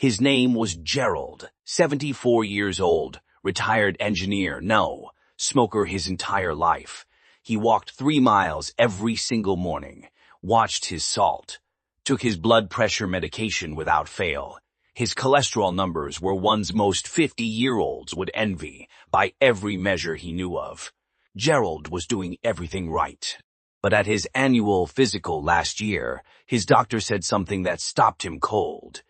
His name was Gerald, 74 years old, retired engineer, no, smoker his entire life. He walked 3 miles every single morning, watched his salt, took his blood pressure medication without fail. His cholesterol numbers were ones most 50-year-olds would envy by every measure he knew of. Gerald was doing everything right. But at his annual physical last year, his doctor said something that stopped him cold.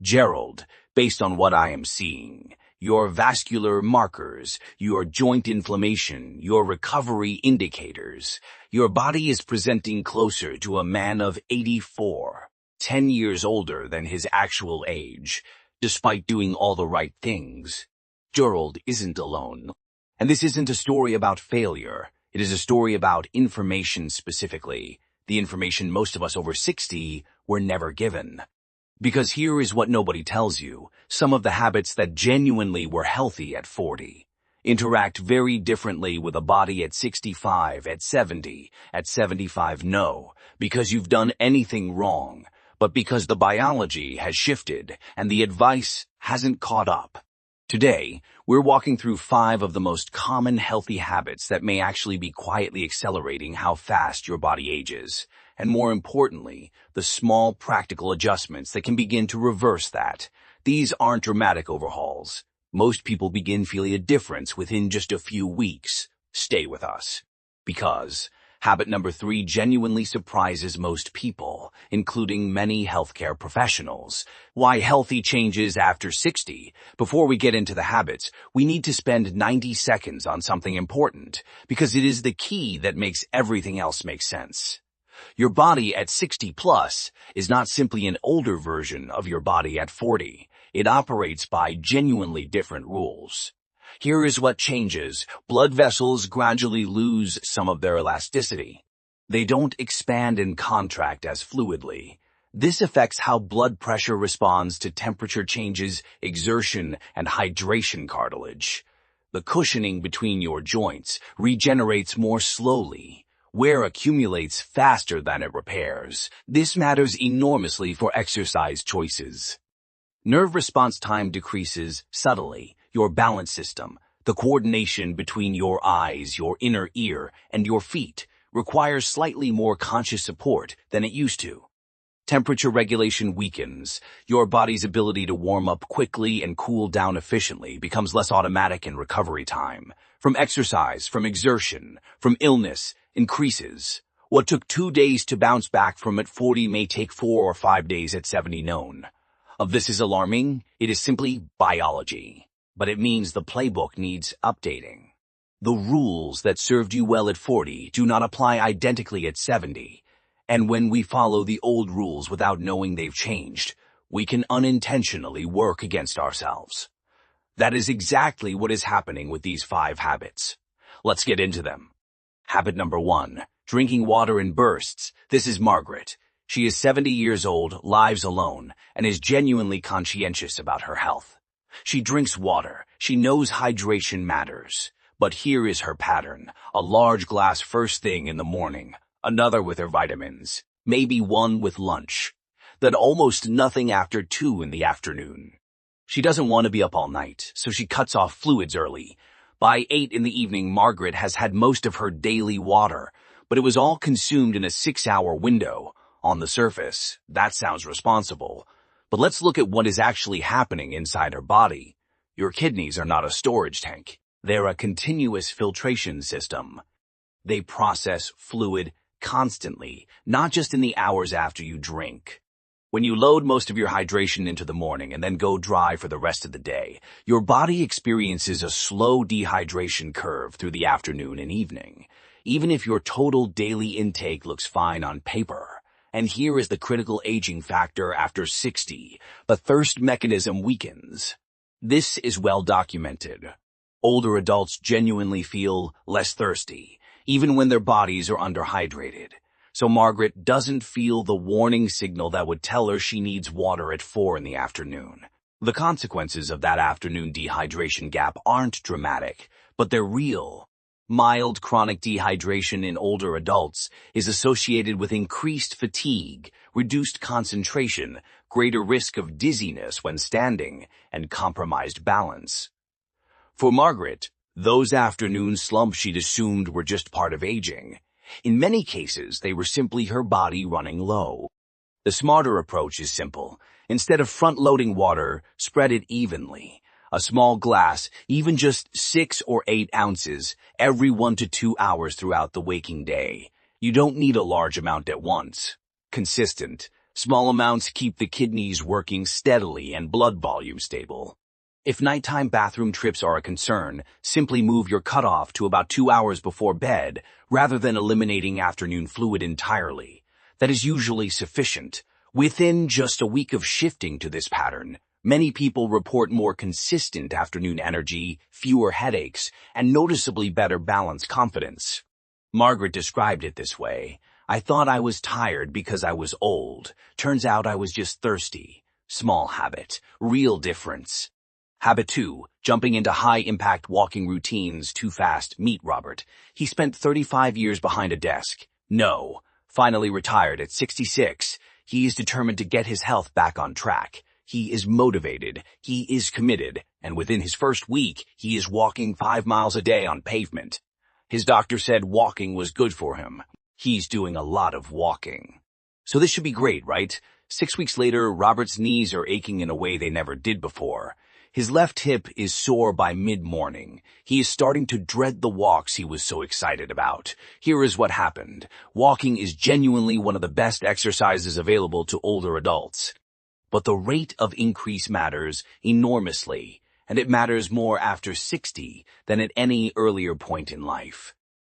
Gerald, based on what I am seeing, your vascular markers, your joint inflammation, your recovery indicators, your body is presenting closer to a man of 84, 10 years older than his actual age, despite doing all the right things. Gerald isn't alone. And this isn't a story about failure. It is a story about information specifically, the information most of us over 60 were never given. Because here is what nobody tells you, some of the habits that genuinely were healthy at 40 interact very differently with a body at 65, at 70, at 75, no, because you've done anything wrong, but because the biology has shifted and the advice hasn't caught up. Today, we're walking through 5 of the most common healthy habits that may actually be quietly accelerating how fast your body ages, and more importantly, the small practical adjustments that can begin to reverse that. These aren't dramatic overhauls. Most people begin feeling a difference within just a few weeks. Stay with us. Because habit number 3 genuinely surprises most people, including many healthcare professionals. Why healthy changes after 60? Before we get into the habits, we need to spend 90 seconds on something important, because it is the key that makes everything else make sense. Your body at 60 plus is not simply an older version of your body at 40. It operates by genuinely different rules. Here is what changes. Blood vessels gradually lose some of their elasticity. They don't expand and contract as fluidly. This affects how blood pressure responds to temperature changes, exertion, and hydration cartilage. The cushioning between your joints regenerates more slowly. Wear accumulates faster than it repairs. This matters enormously for exercise choices. Nerve response time decreases subtly. Your balance system, the coordination between your eyes, your inner ear, and your feet, requires slightly more conscious support than it used to. Temperature regulation weakens. Your body's ability to warm up quickly and cool down efficiently becomes less automatic in recovery time. From exercise, from exertion, from illness, increases. What took 2 days to bounce back from at 40 may take 4 or 5 days at 70 known. If this is alarming, it is simply biology. But it means the playbook needs updating. The rules that served you well at 40 do not apply identically at 70. And when we follow the old rules without knowing they've changed, we can unintentionally work against ourselves. That is exactly what is happening with these 5 habits. Let's get into them. Habit number 1, drinking water in bursts. This is Margaret. She is 70 years old, lives alone, and is genuinely conscientious about her health. She drinks water. She knows hydration matters. But here is her pattern. A large glass first thing in the morning, another with her vitamins, maybe one with lunch, then almost nothing after 2 in the afternoon. She doesn't want to be up all night, so she cuts off fluids early. By 8 in the evening, Margaret has had most of her daily water, but it was all consumed in a 6-hour window. On the surface, that sounds responsible. But let's look at what is actually happening inside her body. Your kidneys are not a storage tank. They're a continuous filtration system. They process fluid constantly, not just in the hours after you drink. When you load most of your hydration into the morning and then go dry for the rest of the day, your body experiences a slow dehydration curve through the afternoon and evening, even if your total daily intake looks fine on paper. And here is the critical aging factor after 60. The thirst mechanism weakens. This is well documented. Older adults genuinely feel less thirsty, even when their bodies are underhydrated. So Margaret doesn't feel the warning signal that would tell her she needs water at 4 in the afternoon. The consequences of that afternoon dehydration gap aren't dramatic, but they're real. Mild chronic dehydration in older adults is associated with increased fatigue, reduced concentration, greater risk of dizziness when standing, and compromised balance. For Margaret, those afternoon slumps she'd assumed were just part of aging. In many cases, they were simply her body running low. The smarter approach is simple. Instead of front-loading water, spread it evenly. A small glass, even just 6 or 8 ounces, every 1 to 2 hours throughout the waking day. You don't need a large amount at once. Consistent, small amounts keep the kidneys working steadily and blood volume stable. If nighttime bathroom trips are a concern, simply move your cutoff to about 2 hours before bed, rather than eliminating afternoon fluid entirely. That is usually sufficient. Within just a week of shifting to this pattern, many people report more consistent afternoon energy, fewer headaches, and noticeably better balanced confidence. Margaret described it this way: "I thought I was tired because I was old. Turns out I was just thirsty. Small habit, real difference." Habit 2, jumping into high-impact walking routines too fast. Meet Robert. He spent 35 years behind a desk. Finally retired at 66. He is determined to get his health back on track. He is motivated. He is committed. And within his first week, he is walking 5 miles a day on pavement. His doctor said walking was good for him. He's doing a lot of walking. So this should be great, right? 6 weeks later, Robert's knees are aching in a way they never did before. His left hip is sore by mid-morning. He is starting to dread the walks he was so excited about. Here is what happened. Walking is genuinely one of the best exercises available to older adults. But the rate of increase matters enormously, and it matters more after 60 than at any earlier point in life.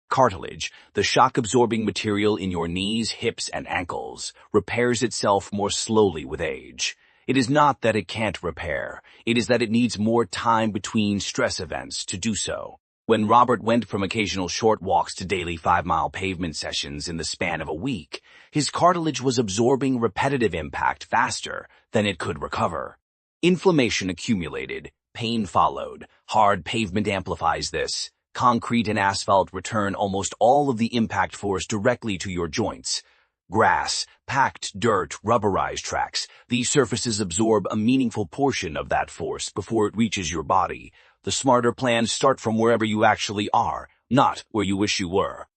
Cartilage, the shock-absorbing material in your knees, hips, and ankles, repairs itself more slowly with age. It is not that it can't repair. It is that it needs more time between stress events to do so. When Robert went from occasional short walks to daily 5-mile pavement sessions in the span of a week, his cartilage was absorbing repetitive impact faster than it could recover. Inflammation accumulated. Pain followed. Hard pavement amplifies this. Concrete and asphalt return almost all of the impact force directly to your joints. Grass, packed dirt, rubberized tracks, these surfaces absorb a meaningful portion of that force before it reaches your body. The smarter plans start from wherever you actually are, not where you wish you were.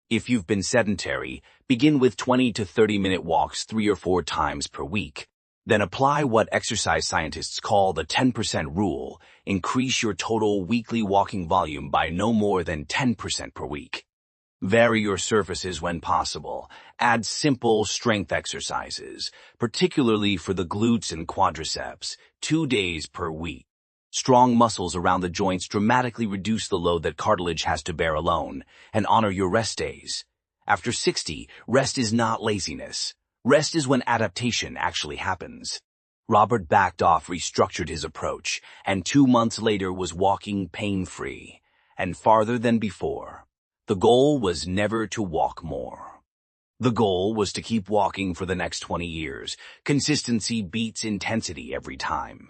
If you've been sedentary, begin with 20 to 30-minute walks 3 or 4 times per week. Then apply what exercise scientists call the 10% rule. Increase your total weekly walking volume by no more than 10% per week. Vary your surfaces when possible. Add simple strength exercises, particularly for the glutes and quadriceps, 2 days per week. Strong muscles around the joints dramatically reduce the load that cartilage has to bear alone, and honor your rest days. After 60, rest is not laziness. Rest is when adaptation actually happens. Robert backed off, restructured his approach, and 2 months later was walking pain-free, and farther than before. The goal was never to walk more. The goal was to keep walking for the next 20 years. Consistency beats intensity every time.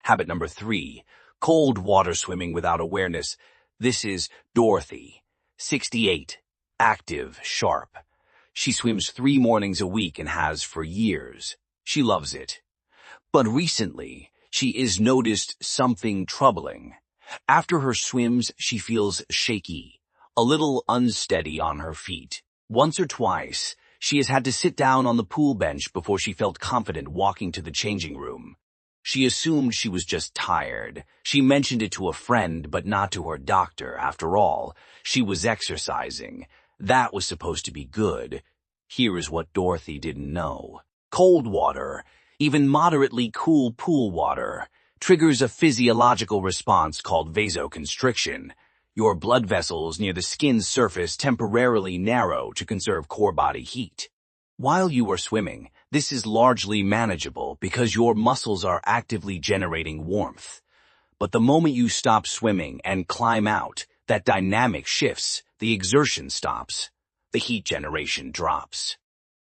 Habit number 3, cold water swimming without awareness. This is Dorothy, 68, active, sharp. She swims 3 mornings a week and has for years. She loves it. But recently, she is noticed something troubling. After her swims, she feels shaky, a little unsteady on her feet. Once or twice, she has had to sit down on the pool bench before she felt confident walking to the changing room. She assumed she was just tired. She mentioned it to a friend, but not to her doctor. After all, she was exercising. That was supposed to be good. Here is what Dorothy didn't know. Cold water, even moderately cool pool water, triggers a physiological response called vasoconstriction. Your blood vessels near the skin's surface temporarily narrow to conserve core body heat. While you are swimming, this is largely manageable because your muscles are actively generating warmth. But the moment you stop swimming and climb out, that dynamic shifts, the exertion stops, the heat generation drops.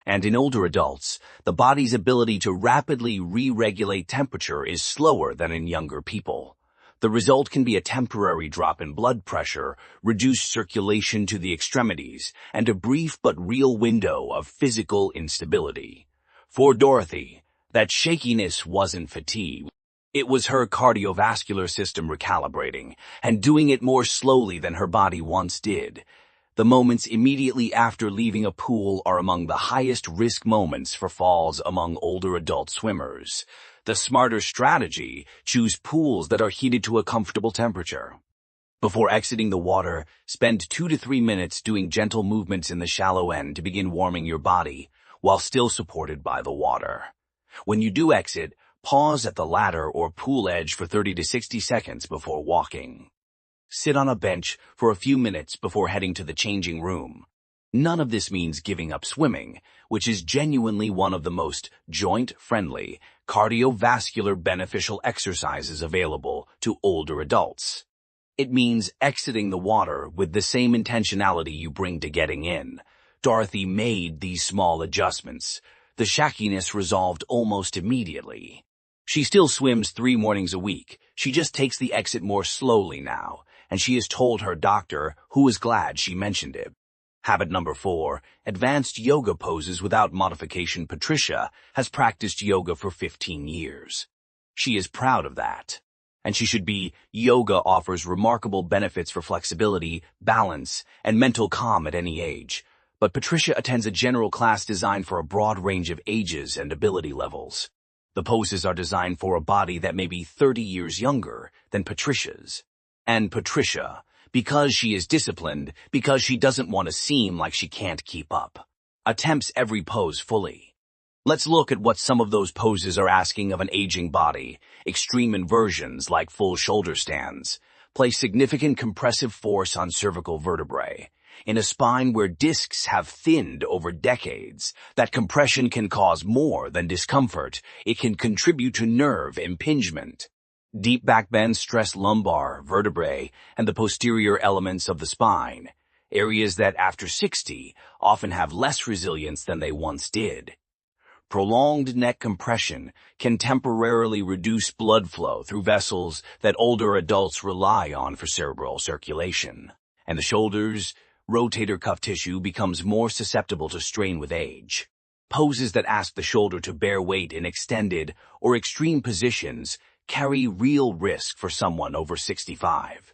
And in older adults, the body's ability to rapidly re-regulate temperature is slower than in younger people. The result can be a temporary drop in blood pressure, reduced circulation to the extremities, and a brief but real window of physical instability. For Dorothy, That shakiness wasn't fatigue. It was her cardiovascular system recalibrating, and doing it more slowly than her body once did. The moments immediately after leaving a pool are among the highest risk moments for falls among older adult swimmers. The smarter strategy: choose pools that are heated to a comfortable temperature. Before exiting the water, spend 2 to 3 minutes doing gentle movements in the shallow end to begin warming your body, while still supported by the water. When you do exit, pause at the ladder or pool edge for 30 to 60 seconds before walking. Sit on a bench for a few minutes before heading to the changing room. None of this means giving up swimming, which is genuinely one of the most joint-friendly, cardiovascular beneficial exercises available to older adults. It means exiting the water with the same intentionality you bring to getting in. Dorothy made these small adjustments. The shakiness resolved almost immediately. She still swims 3 mornings a week. She just takes the exit more slowly now, and she has told her doctor, who is glad she mentioned it. Habit number 4, advanced yoga poses without modification. Patricia has practiced yoga for 15 years. She is proud of that. And she should be. Yoga offers remarkable benefits for flexibility, balance, and mental calm at any age. But Patricia attends a general class designed for a broad range of ages and ability levels. The poses are designed for a body that may be 30 years younger than Patricia's. And Patricia, because she is disciplined, because she doesn't want to seem like she can't keep up, attempts every pose fully. Let's look at what some of those poses are asking of an aging body. Extreme inversions like full shoulder stands place significant compressive force on cervical vertebrae. In a spine where discs have thinned over decades, that compression can cause more than discomfort. It can contribute to nerve impingement. Deep back bends stress lumbar, vertebrae, and the posterior elements of the spine, areas that after 60 often have less resilience than they once did. Prolonged neck compression can temporarily reduce blood flow through vessels that older adults rely on for cerebral circulation. And the shoulders, rotator cuff tissue becomes more susceptible to strain with age. Poses that ask the shoulder to bear weight in extended or extreme positions carry real risk for someone over 65.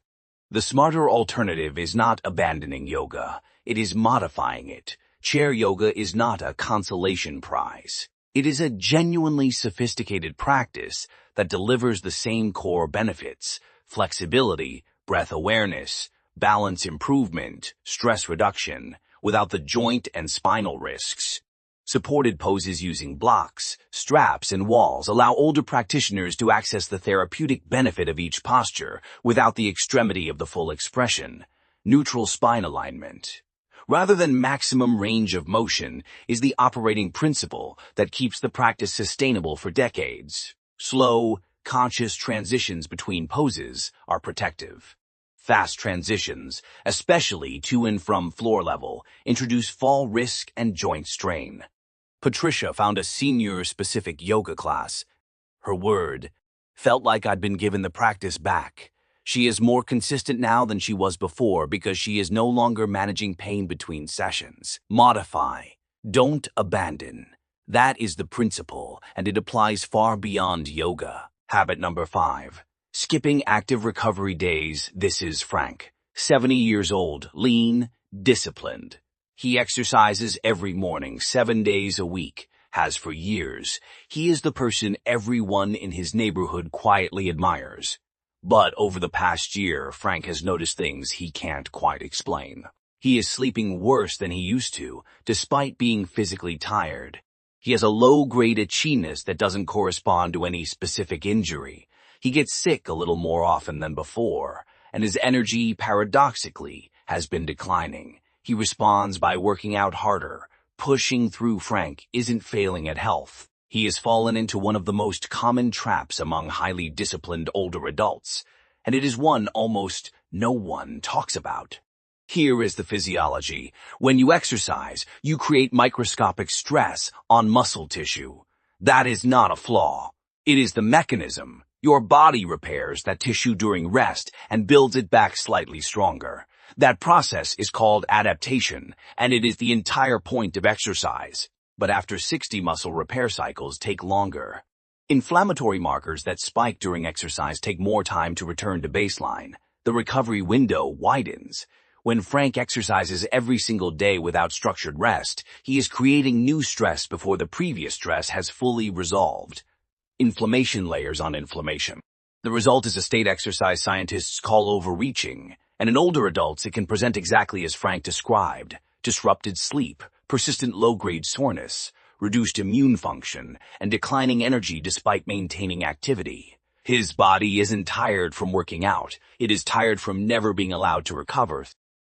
The smarter alternative is not abandoning yoga, it is modifying it. Chair yoga is not a consolation prize. It is a genuinely sophisticated practice that delivers the same core benefits: flexibility, breath awareness, balance improvement, stress reduction, without the joint and spinal risks. Supported poses using blocks, straps, and walls allow older practitioners to access the therapeutic benefit of each posture without the extremity of the full expression. Neutral spine alignment, rather than maximum range of motion, is the operating principle that keeps the practice sustainable for decades. Slow, conscious transitions between poses are protective. Fast transitions, especially to and from floor level, introduce fall risk and joint strain. Patricia found a senior-specific yoga class. Her word, "Felt like I'd been given the practice back." She is more consistent now than she was before because she is no longer managing pain between sessions. Modify. Don't abandon. That is the principle, and it applies far beyond yoga. Habit number 5. Skipping active recovery days. This is Frank, 70 years old, lean, disciplined. He exercises every morning, 7 days a week, has for years. He is the person everyone in his neighborhood quietly admires. But over the past year, Frank has noticed things he can't quite explain. He is sleeping worse than he used to, despite being physically tired. He has a low-grade itchiness that doesn't correspond to any specific injury. He gets sick a little more often than before, and his energy, paradoxically, has been declining. He responds by working out harder. Pushing through. Frank isn't failing at health. He has fallen into one of the most common traps among highly disciplined older adults, and it is one almost no one talks about. Here is the physiology. When you exercise, you create microscopic stress on muscle tissue. That is not a flaw. It is the mechanism. Your body repairs that tissue during rest and builds it back slightly stronger. That process is called adaptation, and it is the entire point of exercise. but after 60 muscle repair cycles take longer. Inflammatory markers that spike during exercise take more time to return to baseline. The recovery window widens. When Frank exercises every single day without structured rest, he is creating new stress before the previous stress has fully resolved. Inflammation layers on inflammation. The result is a state exercise scientists call overreaching, and in older adults it can present exactly as Frank described: disrupted sleep, persistent low-grade soreness, reduced immune function, and declining energy despite maintaining activity. His body isn't tired from working out, it is tired from never being allowed to recover.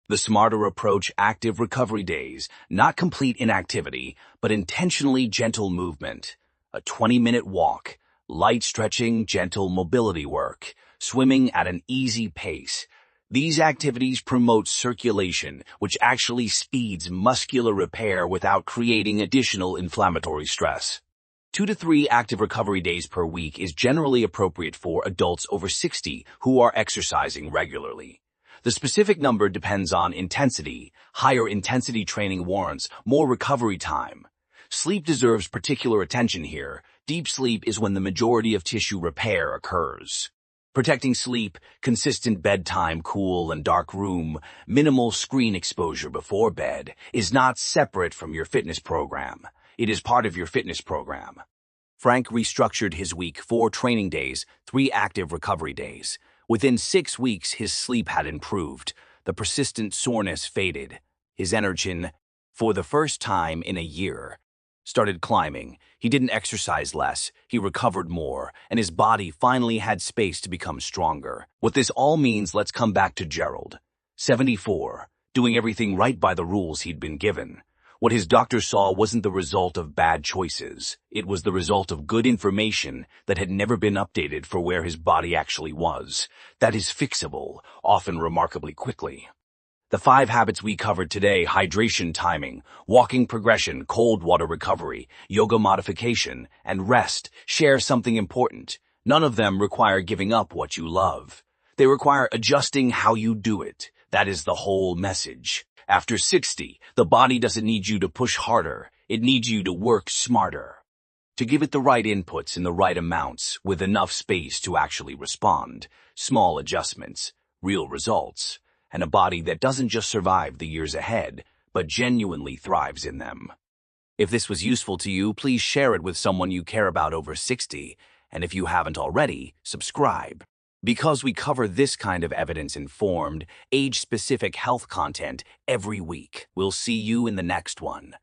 The smarter approach: active recovery days, not complete inactivity, but intentionally gentle movement. A 20-minute walk, light stretching, gentle mobility work, swimming at an easy pace. These activities promote circulation, which actually speeds muscular repair without creating additional inflammatory stress. 2 to 3 active recovery days per week is generally appropriate for adults over 60 who are exercising regularly. The specific number depends on intensity. Higher intensity training warrants more recovery time. Sleep deserves particular attention here. Deep sleep is when the majority of tissue repair occurs. Protecting sleep, consistent bedtime, cool and dark room, minimal screen exposure before bed is not separate from your fitness program. It is part of your fitness program. Frank restructured his week: 4 training days, 3 active recovery days. Within 6 weeks, his sleep had improved. The persistent soreness faded. His energy, for the first time in a year, started climbing. He didn't exercise less, he recovered more, and his body finally had space to become stronger. What this all means, let's come back to Gerald. 74, doing everything right by the rules he'd been given. What his doctor saw wasn't the result of bad choices. It was the result of good information that had never been updated for where his body actually was. That is fixable, often remarkably quickly. The 5 habits we covered today: hydration timing, walking progression, cold water recovery, yoga modification, and rest, share something important. None of them require giving up what you love. They require adjusting how you do it. That is the whole message. After 60, the body doesn't need you to push harder. It needs you to work smarter. To give it the right inputs in the right amounts, with enough space to actually respond. Small adjustments, real results, and a body that doesn't just survive the years ahead, but genuinely thrives in them. If this was useful to you, please share it with someone you care about over 60, and if you haven't already, subscribe. Because we cover this kind of evidence-informed, age-specific health content every week. We'll see you in the next one.